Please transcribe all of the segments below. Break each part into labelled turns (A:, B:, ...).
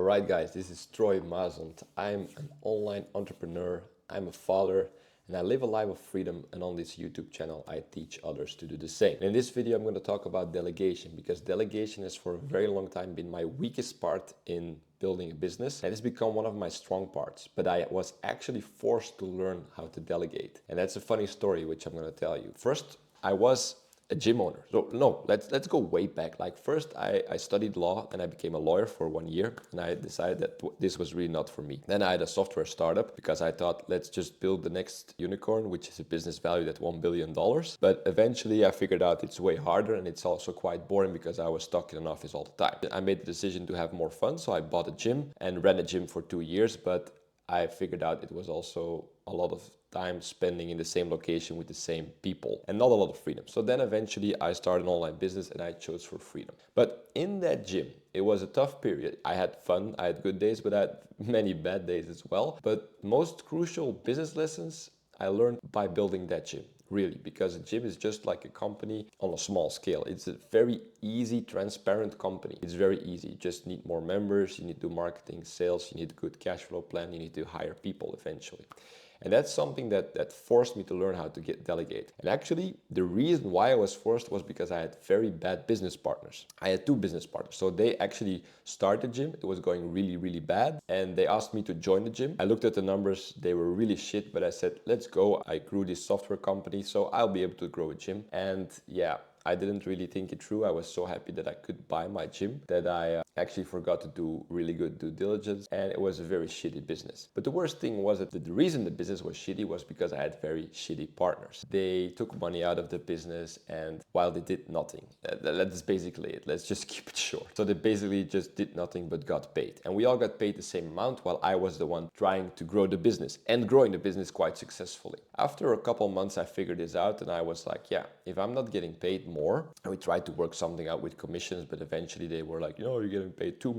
A: Alright guys, this is Troy Mazont. I'm an online entrepreneur, I'm a father, and I live a life of freedom, and on this YouTube channel I teach others to do the same. In this video I'm going to talk about delegation, because delegation has for a very long time been my weakest part in building a business, and it's become one of my strong parts. But I was actually forced to learn how to delegate. And that's a funny story which I'm going to tell you. First, I was a gym owner. So no, let's go way back. Like first I studied law and I became a lawyer for 1 year, and I decided that this was really not for me. Then I had a software startup because I thought, let's just build the next unicorn, which is a business valued at $1 billion. But eventually I figured out it's way harder, and it's also quite boring because I was stuck in an office all the time. I made the decision to have more fun, so I bought a gym and ran a gym for 2 years, but I figured out it was also a lot of time spending in the same location with the same people and not a lot of freedom. So then eventually I started an online business and I chose for freedom. But in that gym, it was a tough period. I had fun, I had good days, but I had many bad days as well. But most crucial business lessons I learned by building that gym. Really, because a gym is just like a company on a small scale. It's a very easy, transparent company. It's very easy. You just need more members, you need to do marketing, sales, you need a good cash flow plan, you need to hire people eventually. And that's something that forced me to learn how to delegate. And actually, the reason why I was forced was because I had very bad business partners. I had 2 business partners. So they actually started the gym. It was going really, really bad. And they asked me to join the gym. I looked at the numbers. They were really shit. But I said, let's go. I grew this software company, so I'll be able to grow a gym. And yeah, I didn't really think it through. I was so happy that I could buy my gym that I actually forgot to do really good due diligence, and it was a very shitty business. But the worst thing was that the reason the business was shitty was because I had very shitty partners. They took money out of the business, and while they did nothing. That's basically it. Let's just keep it short. So they basically just did nothing but got paid. And we all got paid the same amount while I was the one trying to grow the business and growing the business quite successfully. After a couple months, I figured this out, and I was like, yeah, if I'm not getting paid more, and we tried to work something out with commissions, but eventually they were like, you're getting paid too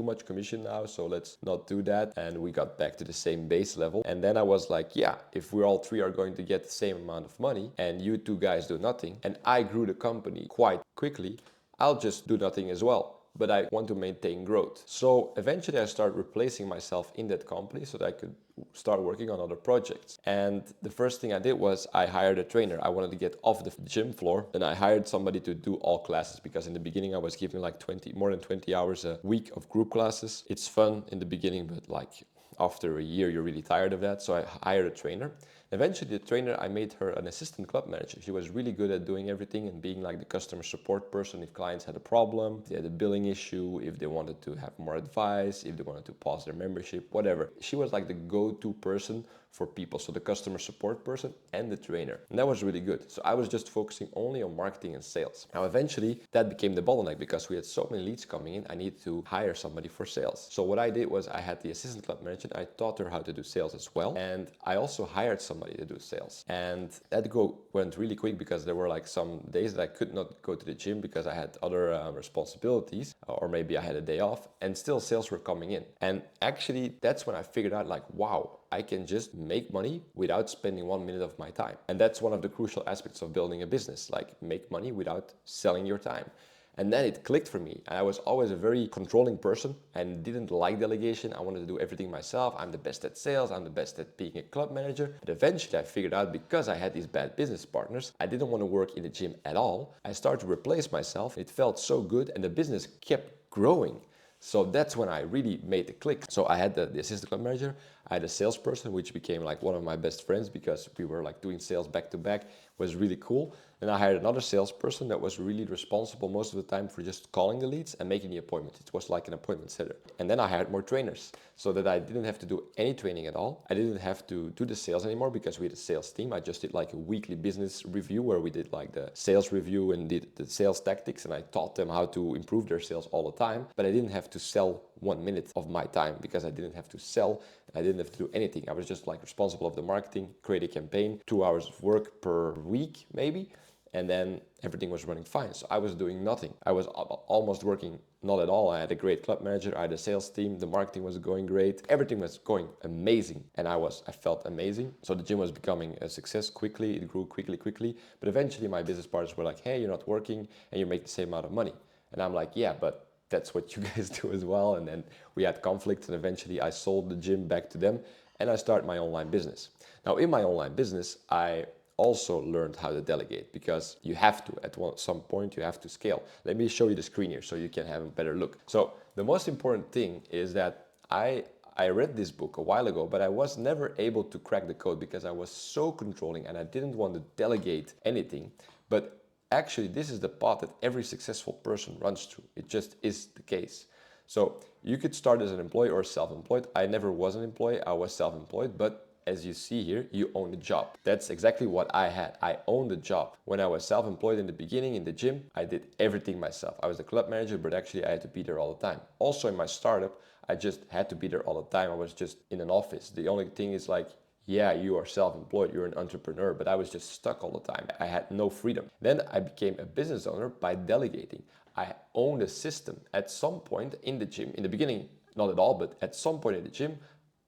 A: much commission now, so let's not do that. And we got back to the same base level. And then I was like, yeah, if we all 3 are going to get the same amount of money and you 2 guys do nothing, and I grew the company quite quickly, I'll just do nothing as well. But I want to maintain growth. So eventually I started replacing myself in that company so that I could start working on other projects. And the first thing I did was I hired a trainer. I wanted to get off the gym floor, and I hired somebody to do all classes, because in the beginning I was giving like more than 20 hours a week of group classes. It's fun in the beginning, but like after a year you're really tired of that. So I hired a trainer. Eventually, the trainer, I made her an assistant club manager. She was really good at doing everything and being like the customer support person if clients had a problem, if they had a billing issue, if they wanted to have more advice, if they wanted to pause their membership, whatever. She was like the go-to person for people, so the customer support person and the trainer. And that was really good. So I was just focusing only on marketing and sales. Now, eventually, that became the bottleneck because we had so many leads coming in. I needed to hire somebody for sales. So what I did was I had the assistant club manager. I taught her how to do sales as well. And I also hired somebody to do sales. And that went really quick because there were like some days that I could not go to the gym because I had other responsibilities, or maybe I had a day off, and still sales were coming in. And actually, that's when I figured out like, wow, I can just make money without spending 1 minute of my time. And that's one of the crucial aspects of building a business, like make money without selling your time. And then it clicked for me. And I was always a very controlling person and didn't like delegation. I wanted to do everything myself. I'm the best at sales. I'm the best at being a club manager. But eventually I figured out, because I had these bad business partners, I didn't want to work in the gym at all. I started to replace myself. It felt so good, and the business kept growing. So that's when I really made the click. So I had the assistant club manager, I had a salesperson, which became like one of my best friends because we were like doing sales back to back. It was really cool. And I hired another salesperson that was really responsible most of the time for just calling the leads and making the appointment. It was like an appointment setter. And then I hired more trainers so that I didn't have to do any training at all. I didn't have to do the sales anymore because we had a sales team. I just did like a weekly business review where we did like the sales review and did the sales tactics, and I taught them how to improve their sales all the time. But I didn't have to sell 1 minute of my time because I didn't have to sell. I didn't have to do anything. I was just like responsible of the marketing, create a campaign, 2 hours of work per week maybe. And then everything was running fine. So I was doing nothing. I was almost working not at all. I had a great club manager. I had a sales team. The marketing was going great. Everything was going amazing. And I felt amazing. So the gym was becoming a success quickly. It grew quickly. But eventually my business partners were like, hey, you're not working and you make the same amount of money. And I'm like, yeah, but that's what you guys do as well. And then we had conflicts, and eventually I sold the gym back to them and I started my online business. Now in my online business, I also learned how to delegate, because you have to, at some point you have to scale. Let me show you the screen here so you can have a better look. So the most important thing is that I read this book a while ago, but I was never able to crack the code because I was so controlling and I didn't want to delegate anything. But actually, this is the path that every successful person runs through. It just is the case. So you could start as an employee or self-employed. I never was an employee, I was self-employed, but as you see here, you own a job. That's exactly what I had. I owned a job. When I was self-employed in the beginning in the gym, I did everything myself. I was the club manager, but actually I had to be there all the time. Also in my startup, I just had to be there all the time. I was just in an office. The only thing is like, yeah, you are self-employed, you're an entrepreneur, but I was just stuck all the time. I had no freedom. Then I became a business owner by delegating. I owned a system. At some point in the gym, in the beginning, not at all, but at some point in the gym,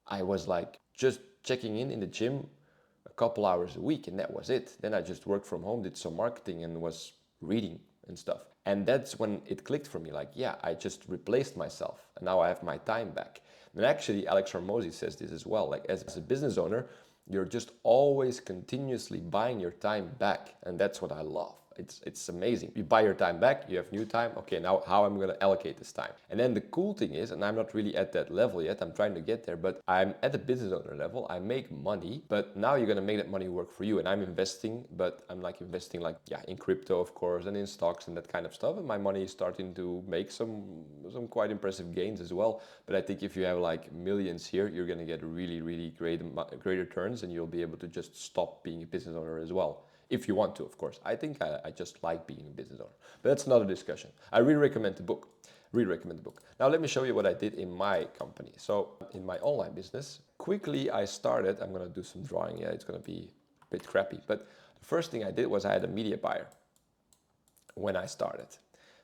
A: I was like just checking in the gym a couple hours a week, and that was it. Then I just worked from home, did some marketing, and was reading and stuff. And that's when it clicked for me, like, yeah, I just replaced myself and now I have my time back. And actually, Alex Hormozy says this as well, like as a business owner, you're just always continuously buying your time back. And that's what I love. It's amazing. You buy your time back, you have new time. Okay, now how am I going to allocate this time? And then the cool thing is, and I'm not really at that level yet, I'm trying to get there, but I'm at the business owner level. I make money, but now you're going to make that money work for you. And I'm investing, but I'm like investing like, yeah, in crypto, of course, and in stocks and that kind of stuff. And my money is starting to make some quite impressive gains as well. But I think if you have like millions here, you're going to get really great returns, and you'll be able to just stop being a business owner as well. If you want to, of course. I think I just like being a business owner. But that's another discussion. I really recommend the book. Really recommend the book. Now let me show you what I did in my company. So in my online business, quickly I started, I'm going to do some drawing. Yeah, it's going to be a bit crappy. But the first thing I did was I had a media buyer when I started.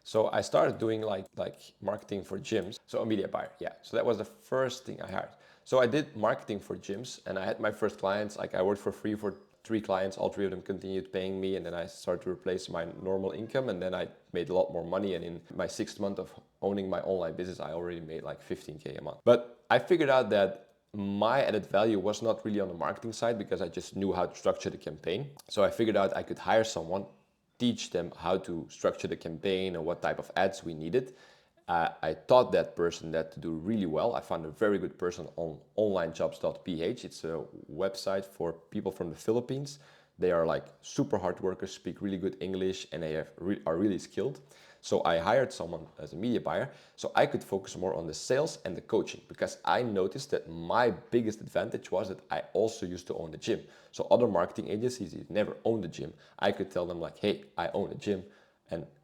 A: So I started doing like marketing for gyms. So a media buyer, yeah. So that was the first thing I hired. So I did marketing for gyms, and I had my first clients. Like I worked for free for 3 clients, all 3 of them continued paying me, and then I started to replace my normal income, and then I made a lot more money. And in my 6th month of owning my online business, I already made like 15K a month. But I figured out that my added value was not really on the marketing side, because I just knew how to structure the campaign. So I figured out I could hire someone, teach them how to structure the campaign and what type of ads we needed. I taught that person that to do really well. I found a very good person on onlinejobs.ph. It's a website for people from the Philippines. They are like super hard workers, speak really good English, and they are really skilled. So I hired someone as a media buyer so I could focus more on the sales and the coaching, because I noticed that my biggest advantage was that I also used to own the gym. So other marketing agencies that never owned the gym, I could tell them like, hey, I own a gym,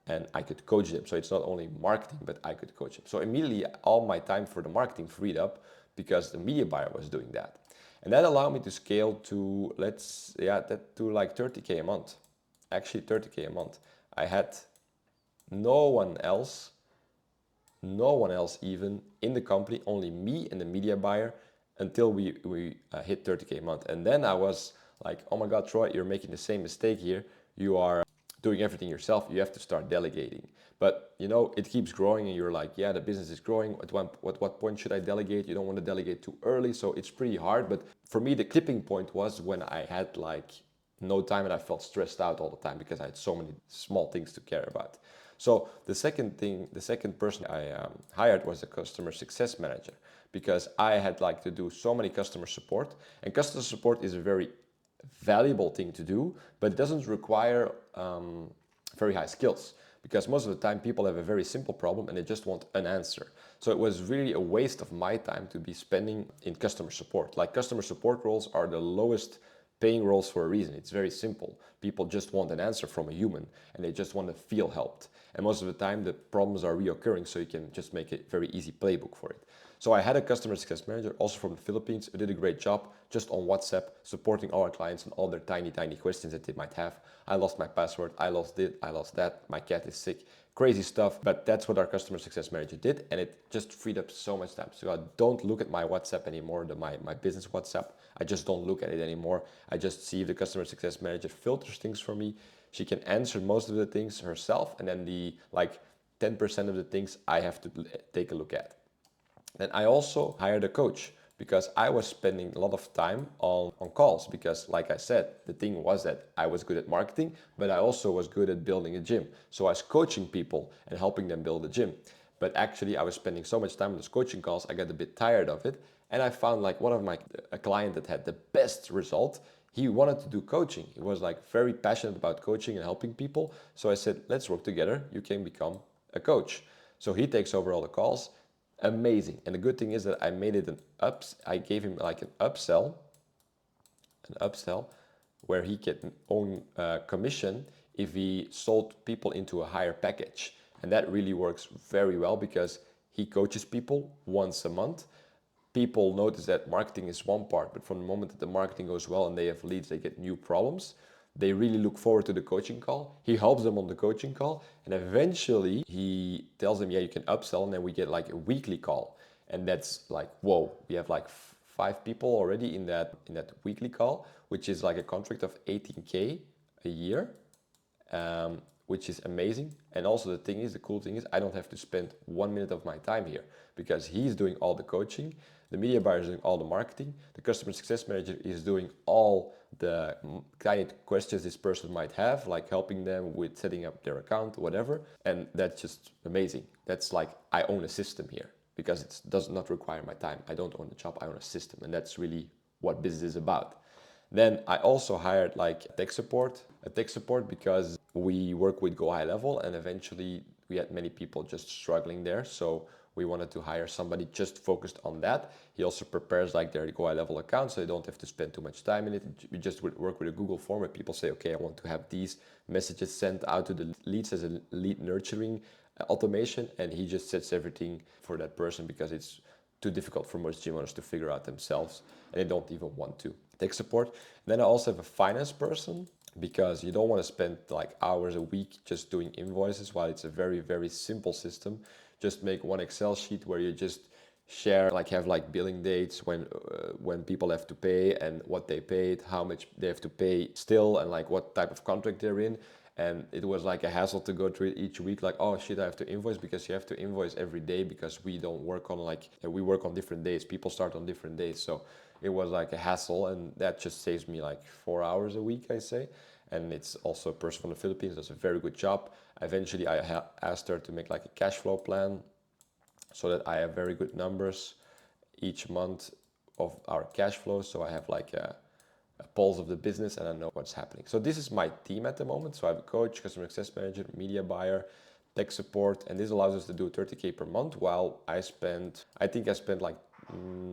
A: and I could coach them. So it's not only marketing, but I could coach them. So immediately all my time for the marketing freed up because the media buyer was doing that. And that allowed me to scale to, to like 30K a month. Actually 30K a month. I had no one else even in the company, only me and the media buyer, until we hit 30K a month. And then I was like, oh my God, Troy, you're making the same mistake here. You are doing everything yourself. You have to start delegating. But you know, it keeps growing and you're like, yeah, the business is growing. At what point should I delegate? You don't want to delegate too early. So it's pretty hard. But for me, the tipping point was when I had like no time and I felt stressed out all the time because I had so many small things to care about. So the second person I hired was a customer success manager, because I had like to do so many customer support, and customer support is a very valuable thing to do, but it doesn't require very high skills, because most of the time people have a very simple problem and they just want an answer. So it was really a waste of my time to be spending in customer support. Like customer support roles are the lowest paying roles for a reason. It's very simple. People just want an answer from a human and they just want to feel helped. And most of the time the problems are reoccurring, so you can just make a very easy playbook for it. So I had a customer success manager also from the Philippines who did a great job just on WhatsApp, supporting all our clients and all their tiny questions that they might have. I lost my password, I lost it, I lost that, my cat is sick, crazy stuff. But that's what our customer success manager did, and it just freed up so much time. So I don't look at my WhatsApp anymore, my business WhatsApp. I just don't look at it anymore. I just see if the customer success manager filters things for me. She can answer most of the things herself, and then the like 10% of the things I have to take a look at. Then I also hired a coach because I was spending a lot of time on calls because, like I said, the thing was that I was good at marketing, but I also was good at building a gym. So I was coaching people and helping them build a gym. But actually I was spending so much time on those coaching calls, I got a bit tired of it. And I found like one of my, a client that had the best result, he wanted to do coaching. He was like very passionate about coaching and helping people. So I said, let's work together. You can become a coach. So he takes over all the calls. Amazing. And the good thing is that I made it I gave him like an upsell where he can own commission if he sold people into a higher package. And that really works very well because he coaches people once a month. People notice that marketing is one part, but from the moment that the marketing goes well and they have leads, they get new problems. They really look forward to the coaching call. He helps them on the coaching call, and eventually he tells them, yeah, you can upsell, and then we get like a weekly call. And that's like, whoa, we have like 5 people already in that weekly call, which is like a contract of 18K a year, which is amazing. And also the cool thing is I don't have to spend 1 minute of my time here because he's doing all the coaching. The media buyer is doing all the marketing. The customer success manager is doing all the kind of questions this person might have, like helping them with setting up their account, whatever. And that's just amazing. That's like, I own a system here because it does not require my time. I don't own a job, I own a system. And that's really what business is about. Then I also hired like a tech support because we work with Go High Level and eventually we had many people just struggling there. So we wanted to hire somebody just focused on that. He also prepares like their Go High Level account so they don't have to spend too much time in it. We just work with a Google form where people say, okay, I want to have these messages sent out to the leads as a lead nurturing automation. And he just sets everything for that person because it's too difficult for most gym owners to figure out themselves and they don't even want to. Tech support. Then I also have a finance person because you don't want to spend like hours a week just doing invoices while it's a very, very simple system. Just make one Excel sheet where you just share, like have like billing dates when people have to pay and what they paid, how much they have to pay still, and like what type of contract they're in. And it was like a hassle to go through it each week, like, oh shit, I have to invoice, because you have to invoice every day because we don't work on like, we work on different days. People start on different days. So it was like a hassle, and that just saves me like 4 hours a week, I say. And it's also a person from the Philippines, does a very good job. Eventually I asked her to make like a cash flow plan so that I have very good numbers each month of our cash flow. So I have like a pulse of the business and I know what's happening. So this is my team at the moment. So I have a coach, customer success manager, media buyer, tech support, and this allows us to do 30K per month while I think I spent like,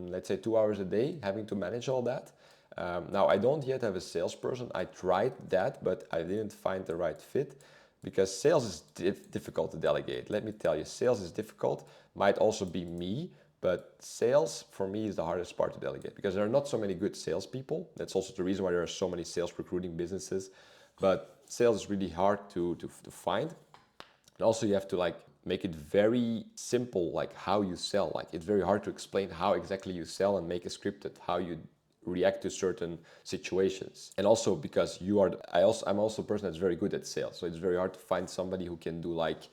A: let's say 2 hours a day having to manage all that. Now I don't yet have a salesperson. I tried that, but I didn't find the right fit because sales is difficult to delegate. Let me tell you, sales is difficult. Might also be me, but sales for me is the hardest part to delegate because there are not so many good salespeople. That's also the reason why there are so many sales recruiting businesses. But sales is really hard to find. And also you have to like make it very simple, like how you sell. Like it's very hard to explain how exactly you sell and make it scripted, how you react to certain situations. And also because I'm also a person that's very good at sales. So it's very hard to find somebody who can do like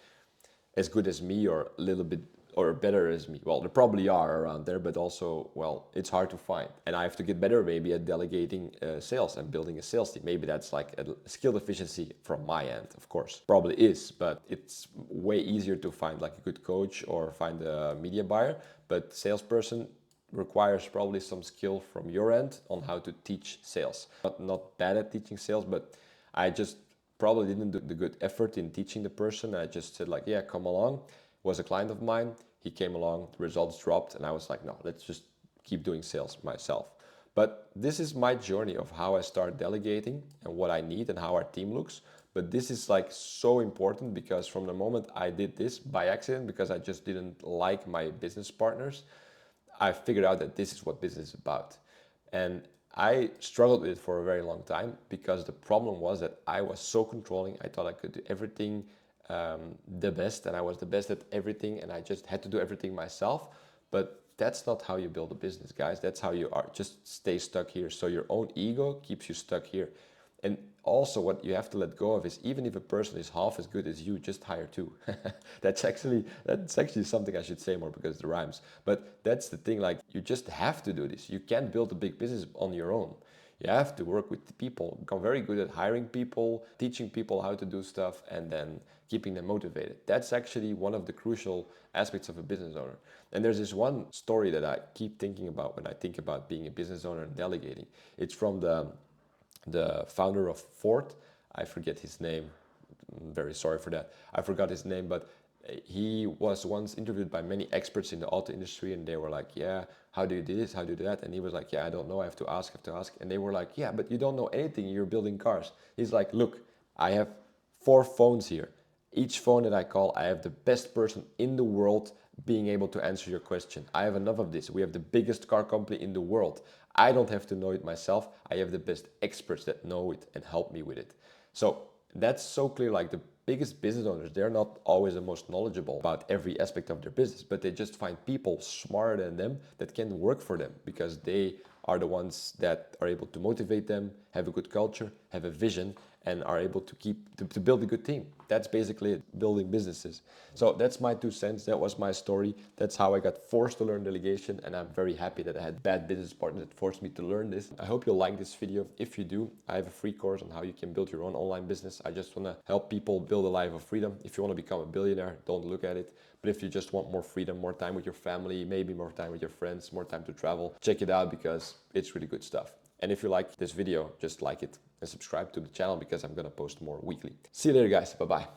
A: as good as me or a little bit or better as me. Well, there probably are around there, but also, well, it's hard to find. And I have to get better maybe at delegating sales and building a sales team. Maybe that's like a skill deficiency from my end, of course. Probably is, but it's way easier to find like a good coach or find a media buyer. But salesperson requires probably some skill from your end on how to teach sales. Not bad at teaching sales, but I just probably didn't do the good effort in teaching the person. I just said like, yeah, come along. Was a client of mine. He came along, the results dropped, and I was like, no, let's just keep doing sales myself. But this is my journey of how I start delegating and what I need and how our team looks. But this is like so important because from the moment I did this by accident, because I just didn't like my business partners, I figured out that this is what business is about. And I struggled with it for a very long time because the problem was that I was so controlling. I thought I could do everything the best, and I was the best at everything, and I just had to do everything myself. But that's not how you build a business, guys. That's how you are. Just stay stuck here. So your own ego keeps you stuck here. And also what you have to let go of is, even if a person is half as good as you, just hire two. That's actually something I should say more because it rhymes. But that's the thing, like, you just have to do this. You can't build a big business on your own. You have to work with the people, become very good at hiring people, teaching people how to do stuff, and then keeping them motivated. That's actually one of the crucial aspects of a business owner. And there's this one story that I keep thinking about when I think about being a business owner and delegating. It's from the founder of Ford. I forget his name. I'm very sorry for that. I forgot his name, but he was once interviewed by many experts in the auto industry, and they were like, yeah, how do you do this? How do you do that? And he was like, yeah, I don't know. I have to ask, And they were like, yeah, but you don't know anything. You're building cars. He's like, look, I have 4 phones here. Each phone that I call, I have the best person in the world being able to answer your question. I have enough of this. We have the biggest car company in the world. I don't have to know it myself. I have the best experts that know it and help me with it. So that's so clear. Like, the biggest business owners, they're not always the most knowledgeable about every aspect of their business, but they just find people smarter than them that can work for them, because they are the ones that are able to motivate them, have a good culture, have a vision, and are able to to build a good team. That's basically it, building businesses. So that's my 2 cents. That was my story. That's how I got forced to learn delegation, and I'm very happy that I had bad business partners that forced me to learn this. I hope you'll like this video. If you do, I have a free course on how you can build your own online business. I just want to help people build a life of freedom. If you want to become a billionaire, don't look at it. But if you just want more freedom, more time with your family, maybe more time with your friends, more time to travel, check it out, because it's really good stuff. And if you like this video, just like it and subscribe to the channel, because I'm gonna post more weekly. See you later, guys. Bye-bye.